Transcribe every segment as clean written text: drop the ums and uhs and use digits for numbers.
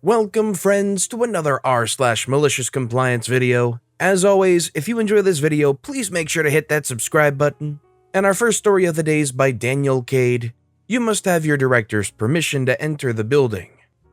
Welcome friends to another r/malicious compliance video. As always, if you enjoy this video, please make sure to hit that subscribe button. And our first story of the day is by Daniel Cade. You must have your director's permission to enter the building.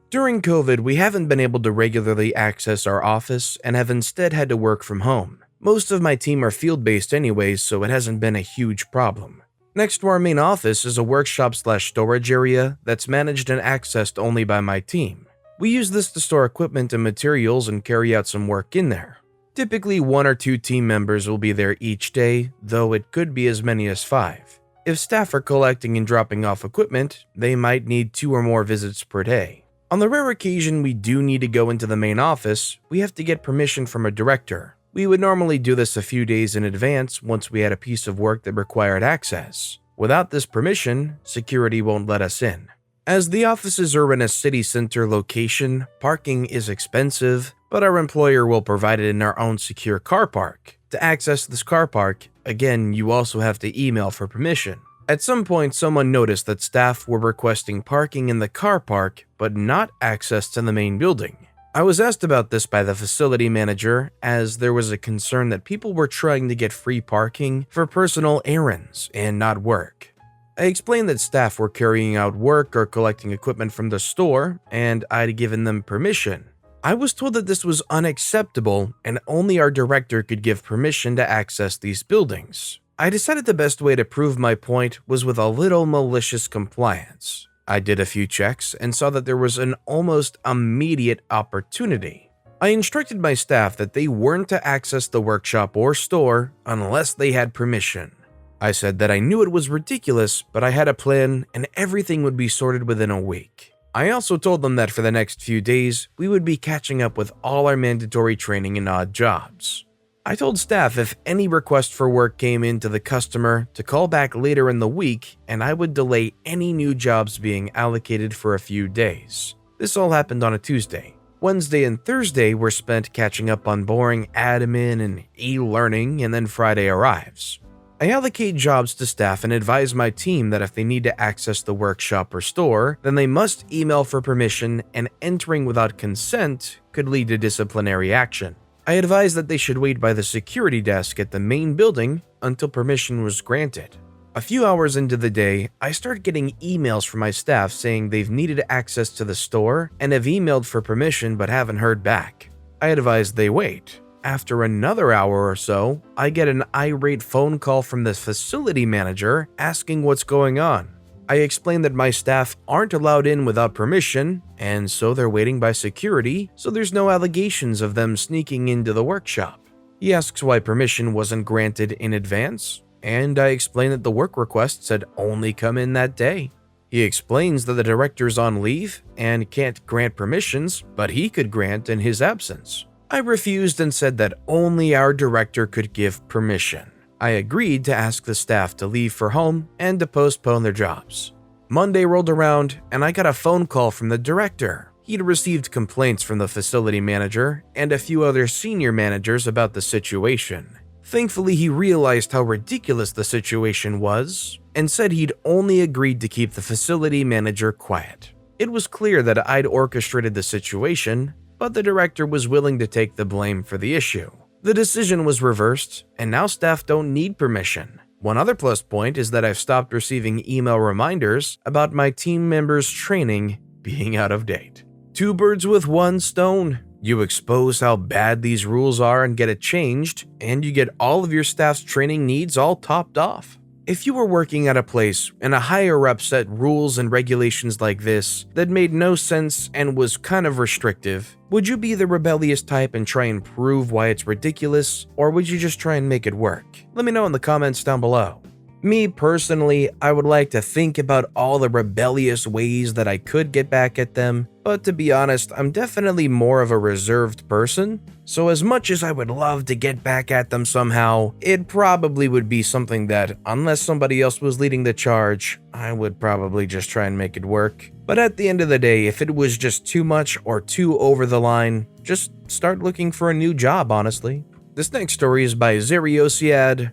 During COVID, we haven't been able to regularly access our office and have instead had to work from home. Most of my team are field-based anyways, so it hasn't been a huge problem. Next to our main office is a workshop/storage area that's managed and accessed only by my team. We use this to store equipment and materials and carry out some work in there. Typically, 1 or 2 team members will be there each day, though it could be as many as 5. If staff are collecting and dropping off equipment, they might need 2 or more visits per day. On the rare occasion we do need to go into the main office, we have to get permission from a director. We would normally do this a few days in advance once we had a piece of work that required access. Without this permission, security won't let us in. As the offices are in a city center location, parking is expensive, but our employer will provide it in our own secure car park. To access this car park, again, you also have to email for permission. At some point, someone noticed that staff were requesting parking in the car park, but not access to the main building. I was asked about this by the facility manager, as there was a concern that people were trying to get free parking for personal errands and not work. I explained that staff were carrying out work or collecting equipment from the store, and I'd given them permission. I was told that this was unacceptable and only our director could give permission to access these buildings. I decided the best way to prove my point was with a little malicious compliance. I did a few checks and saw that there was an almost immediate opportunity. I instructed my staff that they weren't to access the workshop or store unless they had permission. I said that I knew it was ridiculous, but I had a plan and everything would be sorted within a week. I also told them that for the next few days, we would be catching up with all our mandatory training and odd jobs. I told staff if any request for work came in to the customer to call back later in the week, and I would delay any new jobs being allocated for a few days. This all happened on a Tuesday. Wednesday and Thursday were spent catching up on boring admin and e-learning, and then Friday arrives. I allocate jobs to staff and advise my team that if they need to access the workshop or store, then they must email for permission, and entering without consent could lead to disciplinary action. I advised that they should wait by the security desk at the main building until permission was granted. A few hours into the day, I start getting emails from my staff saying they've needed access to the store and have emailed for permission but haven't heard back. I advised they wait. After another hour or so, I get an irate phone call from the facility manager asking what's going on. I explain that my staff aren't allowed in without permission, and so they're waiting by security, so there's no allegations of them sneaking into the workshop. He asks why permission wasn't granted in advance, and I explain that the work requests had only come in that day. He explains that the director's on leave and can't grant permissions, but he could grant in his absence. I refused and said that only our director could give permission. I agreed to ask the staff to leave for home and to postpone their jobs. Monday rolled around and I got a phone call from the director. He'd received complaints from the facility manager and a few other senior managers about the situation. Thankfully, he realized how ridiculous the situation was and said he'd only agreed to keep the facility manager quiet. It was clear that I'd orchestrated the situation, but the director was willing to take the blame for the issue. The decision was reversed, and now staff don't need permission. One other plus point is that I've stopped receiving email reminders about my team members' training being out of date. 2 birds with 1 stone. You expose how bad these rules are and get it changed, and you get all of your staff's training needs all topped off. If you were working at a place and a higher-up set rules and regulations like this that made no sense and was kind of restrictive, would you be the rebellious type and try and prove why it's ridiculous, or would you just try and make it work? Let me know in the comments down below. Me personally, I would like to think about all the rebellious ways that I could get back at them, but to be honest, I'm definitely more of a reserved person, so as much as I would love to get back at them somehow, it probably would be something that, unless somebody else was leading the charge, I would probably just try and make it work. But at the end of the day, if it was just too much or too over the line, just start looking for a new job, honestly. This next story is by Zeriosiad.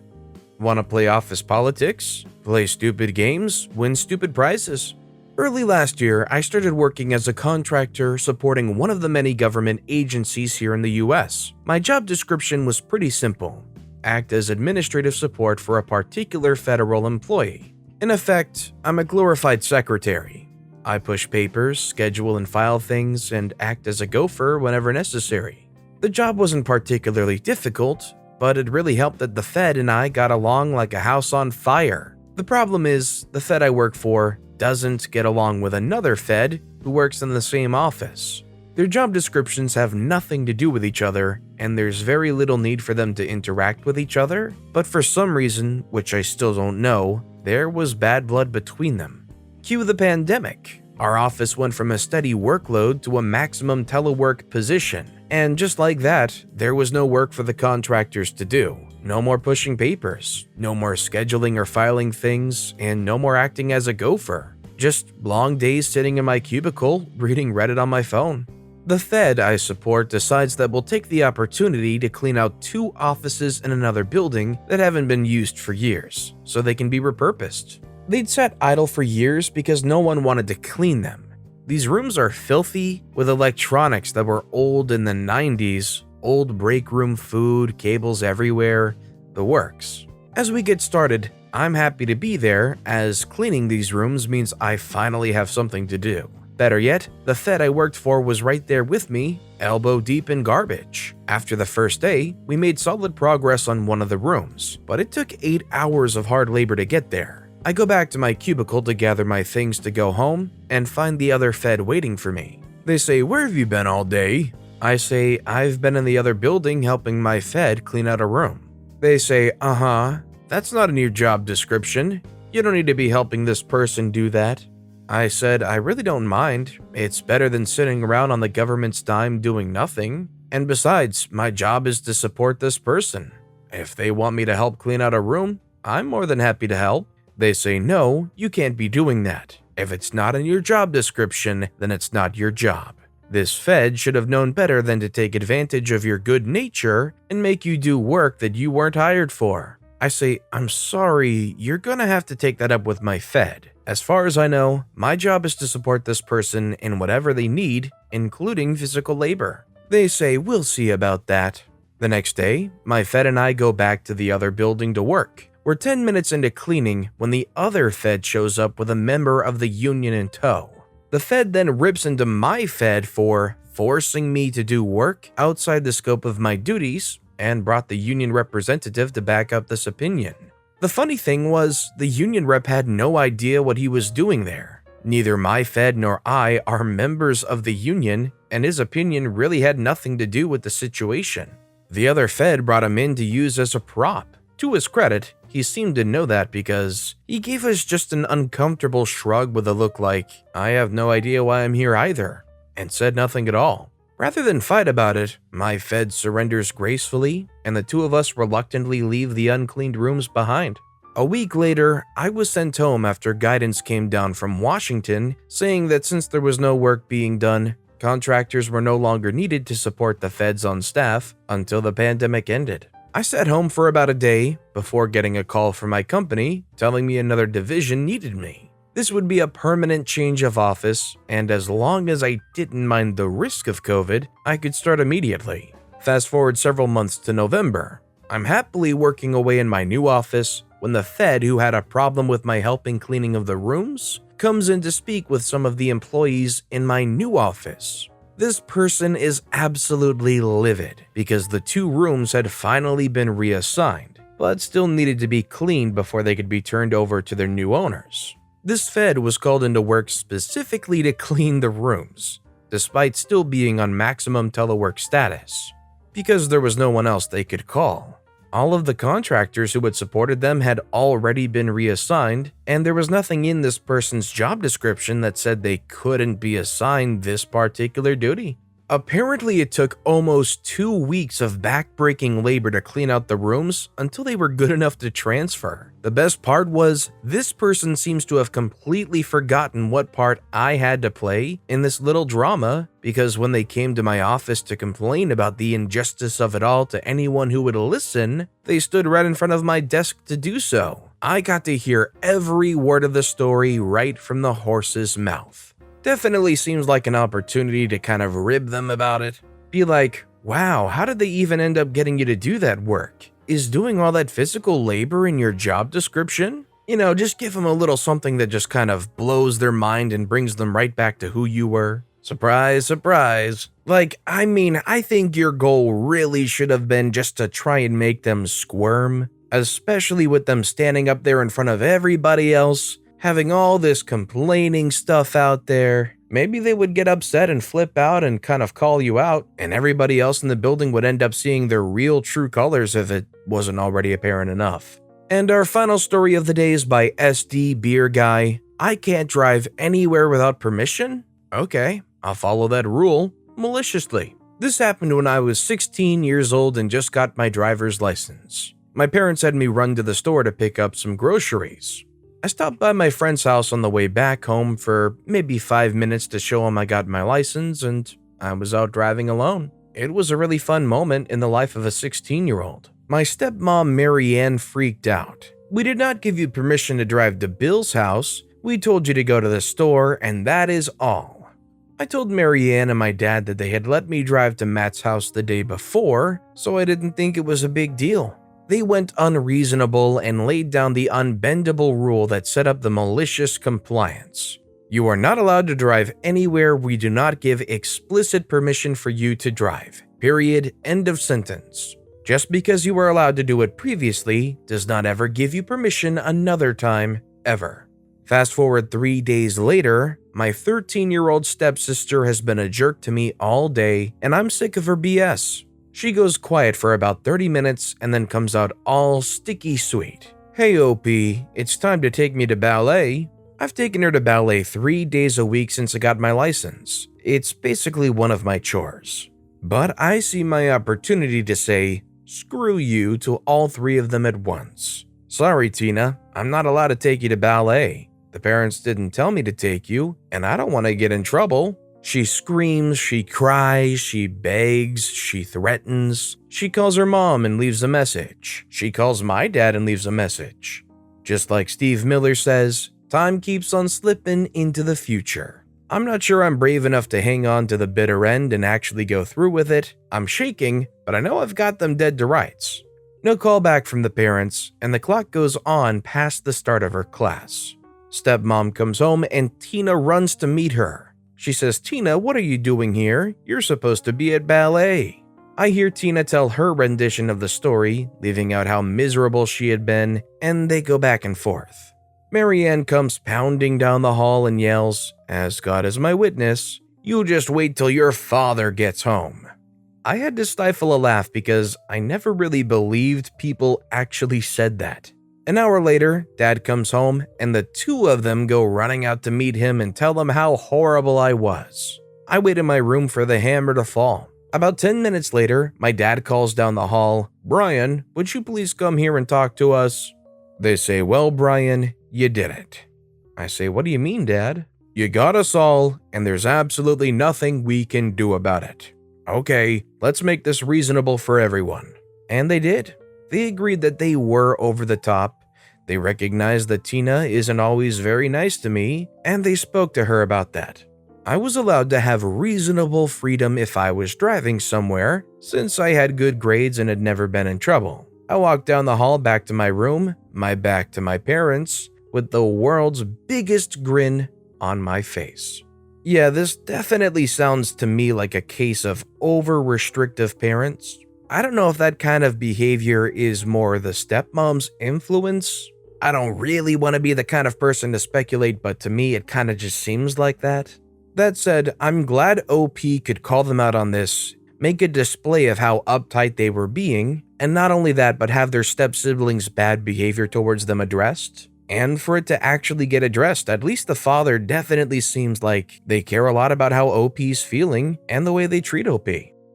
Want to play office politics? Play stupid games? Win stupid prizes? Early last year, I started working as a contractor supporting one of the many government agencies here in the US. My job description was pretty simple: act as administrative support for a particular federal employee. In effect, I'm a glorified secretary. I push papers, schedule and file things, and act as a gopher whenever necessary. The job wasn't particularly difficult, but it really helped that the Fed and I got along like a house on fire. The problem is, the Fed I work for doesn't get along with another Fed who works in the same office. Their job descriptions have nothing to do with each other, and there's very little need for them to interact with each other, but for some reason, which I still don't know, there was bad blood between them. Cue the pandemic. Our office went from a steady workload to a maximum telework position, and just like that, there was no work for the contractors to do. No more pushing papers, no more scheduling or filing things, and no more acting as a gopher. Just long days sitting in my cubicle, reading Reddit on my phone. The Fed I support decides that we'll take the opportunity to clean out 2 offices in another building that haven't been used for years, so they can be repurposed. They'd sat idle for years because no one wanted to clean them. These rooms are filthy, with electronics that were old in the 90s, old break room food, cables everywhere, the works. As we get started, I'm happy to be there, as cleaning these rooms means I finally have something to do. Better yet, the Fed I worked for was right there with me, elbow deep in garbage. After the first day, we made solid progress on one of the rooms, but it took 8 hours of hard labor to get there. I go back to my cubicle to gather my things to go home and find the other Fed waiting for me. They say, "Where have you been all day?" I say, "I've been in the other building helping my Fed clean out a room." They say, "That's not in your job description. You don't need to be helping this person do that." I said, "I really don't mind. It's better than sitting around on the government's dime doing nothing. And besides, my job is to support this person. If they want me to help clean out a room, I'm more than happy to help." They say, "No, you can't be doing that. If it's not in your job description, then it's not your job. This Fed should have known better than to take advantage of your good nature and make you do work that you weren't hired for." I say, "I'm sorry, you're gonna have to take that up with my Fed. As far as I know, my job is to support this person in whatever they need, including physical labor." They say, "We'll see about that." The next day, my Fed and I go back to the other building to work. We're 10 minutes into cleaning when the other Fed shows up with a member of the union in tow. The Fed then rips into my Fed for forcing me to do work outside the scope of my duties and brought the union representative to back up this opinion. The funny thing was, the union rep had no idea what he was doing there. Neither my Fed nor I are members of the union, and his opinion really had nothing to do with the situation. The other Fed brought him in to use as a prop. To his credit, he seemed to know that because he gave us just an uncomfortable shrug with a look like, "I have no idea why I'm here either," and said nothing at all. Rather than fight about it, my Fed surrenders gracefully, and the 2 of us reluctantly leave the uncleaned rooms behind. A week later, I was sent home after guidance came down from Washington saying that since there was no work being done, contractors were no longer needed to support the Feds on staff until the pandemic ended. I sat home for about a day before getting a call from my company telling me another division needed me. This would be a permanent change of office, and as long as I didn't mind the risk of COVID, I could start immediately. Fast forward several months to November. I'm happily working away in my new office when the Fed who had a problem with my helping cleaning of the rooms comes in to speak with some of the employees in my new office. This person is absolutely livid because the 2 rooms had finally been reassigned, but still needed to be cleaned before they could be turned over to their new owners. This Fed was called into work specifically to clean the rooms, despite still being on maximum telework status, because there was no one else they could call. All of the contractors who had supported them had already been reassigned, and there was nothing in this person's job description that said they couldn't be assigned this particular duty. Apparently, it took almost 2 weeks of back-breaking labor to clean out the rooms until they were good enough to transfer. The best part was, this person seems to have completely forgotten what part I had to play in this little drama, because when they came to my office to complain about the injustice of it all to anyone who would listen, they stood right in front of my desk to do so. I got to hear every word of the story right from the horse's mouth. Definitely seems like an opportunity to kind of rib them about it. Be like, wow, how did they even end up getting you to do that work? Is doing all that physical labor in your job description? You know, just give them a little something that just kind of blows their mind and brings them right back to who you were. Surprise, surprise. Like, I think your goal really should have been just to try and make them squirm, especially with them standing up there in front of everybody else, having all this complaining stuff out there. Maybe they would get upset and flip out and kind of call you out, and everybody else in the building would end up seeing their real true colors if it wasn't already apparent enough. And our final story of the day is by SD Beer Guy. I can't drive anywhere without permission? Okay, I'll follow that rule maliciously. This happened when I was 16 years old and just got my driver's license. My parents had me run to the store to pick up some groceries. I stopped by my friend's house on the way back home for maybe 5 minutes to show him I got my license, and I was out driving alone. It was a really fun moment in the life of a 16-year-old. My stepmom Marianne freaked out. We did not give you permission to drive to Bill's house. We told you to go to the store, and that is all. I told Marianne and my dad that they had let me drive to Matt's house the day before, so I didn't think it was a big deal. They went unreasonable and laid down the unbendable rule that set up the malicious compliance. You are not allowed to drive anywhere we do not give explicit permission for you to drive. Period. End of sentence. Just because you were allowed to do it previously does not ever give you permission another time, ever. Fast forward 3 days later, my 13-year-old stepsister has been a jerk to me all day, and I'm sick of her BS. She goes quiet for about 30 minutes and then comes out all sticky sweet. Hey OP, it's time to take me to ballet. I've taken her to ballet 3 days a week since I got my license. It's basically one of my chores. But I see my opportunity to say, screw you to all 3 of them at once. Sorry Tina, I'm not allowed to take you to ballet. The parents didn't tell me to take you, and I don't want to get in trouble. She screams, she cries, she begs, she threatens. She calls her mom and leaves a message. She calls my dad and leaves a message. Just like Steve Miller says, time keeps on slipping into the future. I'm not sure I'm brave enough to hang on to the bitter end and actually go through with it. I'm shaking, but I know I've got them dead to rights. No call back from the parents, and the clock goes on past the start of her class. Stepmom comes home and Tina runs to meet her. She says, Tina, what are you doing here? You're supposed to be at ballet. I hear Tina tell her rendition of the story, leaving out how miserable she had been, and they go back and forth. Marianne comes pounding down the hall and yells, as God is my witness, you just wait till your father gets home. I had to stifle a laugh because I never really believed people actually said that. An hour later, Dad comes home, and the 2 of them go running out to meet him and tell him how horrible I was. I wait in my room for the hammer to fall. About 10 minutes later, my dad calls down the hall, Brian, would you please come here and talk to us? They say, well, Brian, you did it. I say, what do you mean, Dad? You got us all, and there's absolutely nothing we can do about it. Okay, let's make this reasonable for everyone. And they did. They agreed that they were over the top. They recognized that Tina isn't always very nice to me, and they spoke to her about that. I was allowed to have reasonable freedom if I was driving somewhere, since I had good grades and had never been in trouble. I walked down the hall back to my room, my back to my parents, with the world's biggest grin on my face. Yeah, this definitely sounds to me like a case of over-restrictive parents. I don't know if that kind of behavior is more the stepmom's influence. I don't really want to be the kind of person to speculate, but to me it kind of just seems like that. That said, I'm glad OP could call them out on this, make a display of how uptight they were being, and not only that, but have their step-siblings' bad behavior towards them addressed. And for it to actually get addressed, at least the father definitely seems like they care a lot about how OP's feeling and the way they treat OP.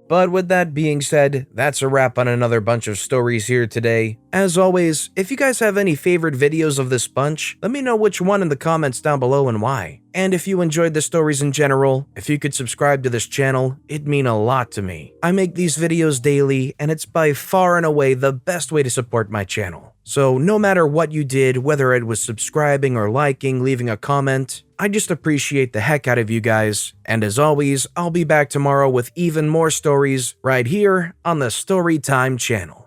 But with that being said, that's a wrap on another bunch of stories here today. As always, if you guys have any favorite videos of this bunch, let me know which one in the comments down below and why. And if you enjoyed the stories in general, if you could subscribe to this channel, it'd mean a lot to me. I make these videos daily, and it's by far and away the best way to support my channel. So no matter what you did, whether it was subscribing or liking, leaving a comment, I just appreciate the heck out of you guys. And as always, I'll be back tomorrow with even more stories right here on the Storytime channel.